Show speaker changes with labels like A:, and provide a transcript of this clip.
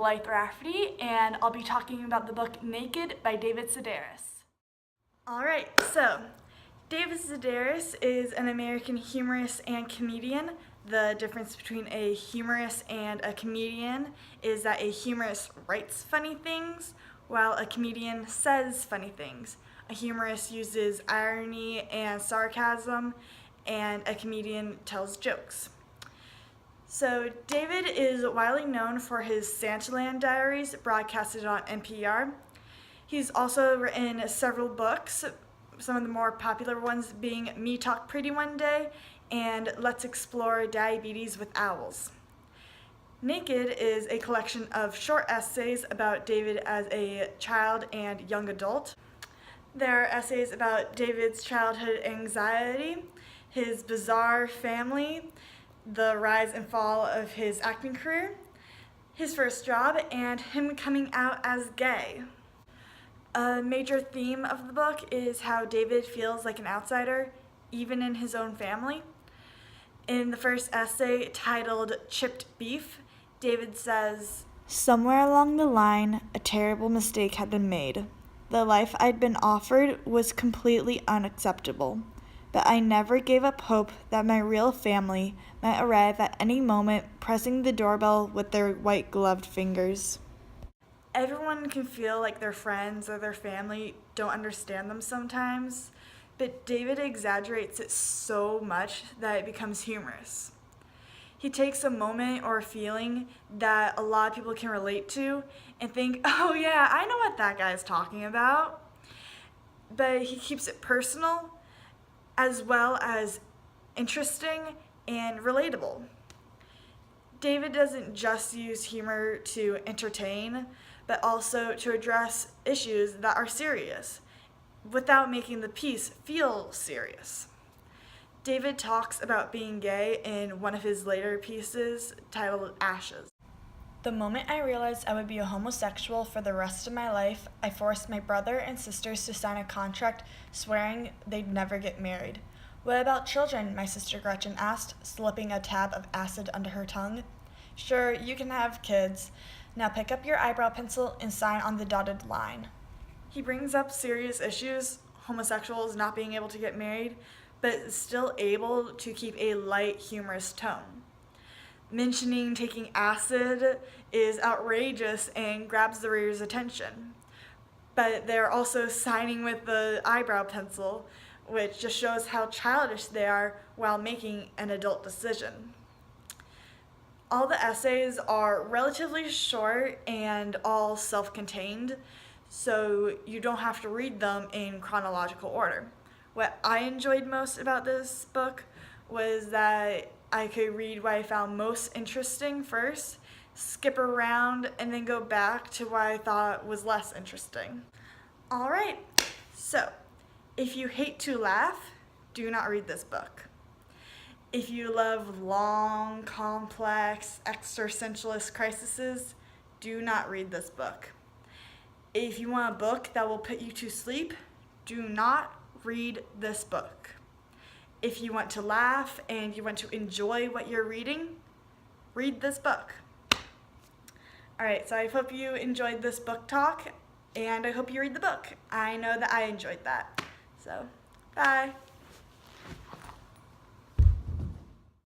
A: Blythe Rafferty, and I'll be talking about the book Naked by David Sedaris. Alright, so David Sedaris is an American humorist and comedian. The difference between a humorist and a comedian is that a humorist writes funny things, while a comedian says funny things. A humorist uses irony and sarcasm, and a comedian tells jokes. So David is widely known for his Santaland Diaries, broadcasted on NPR. He's also written several books, some of the more popular ones being Me Talk Pretty One Day and Let's Explore Diabetes with Owls. Naked is a collection of short essays about David as a child and young adult. There are essays about David's childhood anxiety, his bizarre family, the rise and fall of his acting career, his first job, and him coming out as gay. A major theme of the book is how David feels like an outsider, even in his own family. In the first essay, titled Chipped Beef, David says, "Somewhere along the line, a terrible mistake had been made. The life I'd been offered was completely unacceptable, but I never gave up hope that my real family might arrive at any moment, pressing the doorbell with their white-gloved fingers." Everyone can feel like their friends or their family don't understand them sometimes, but David exaggerates it so much that it becomes humorous. He takes a moment or a feeling that a lot of people can relate to and think, oh yeah, I know what that guy's talking about. But he keeps it personal as well as interesting and relatable. David doesn't just use humor to entertain, but also to address issues that are serious, without making the piece feel serious. David talks about being gay in one of his later pieces titled Ashes. "The moment I realized I would be a homosexual for the rest of my life, I forced my brother and sisters to sign a contract swearing they'd never get married. What about children?" my sister Gretchen asked, slipping a tab of acid under her tongue. "Sure, you can have kids. Now pick up your eyebrow pencil and sign on the dotted line." He brings up serious issues, homosexuals not being able to get married, but is still able to keep a light, humorous tone. Mentioning taking acid is outrageous and grabs the reader's attention. But they're also signing with the eyebrow pencil, which just shows how childish they are while making an adult decision. All the essays are relatively short and all self-contained, so you don't have to read them in chronological order. What I enjoyed most about this book was that I could read what I found most interesting first, skip around, and then go back to what I thought was less interesting. Alright, so if you hate to laugh, do not read this book. If you love long, complex, existentialist crises, do not read this book. If you want a book that will put you to sleep, do not read this book. If you want to laugh and you want to enjoy what you're reading, read this book. Alright, so I hope you enjoyed this book talk, and I hope you read the book. I know that I enjoyed that. So, bye.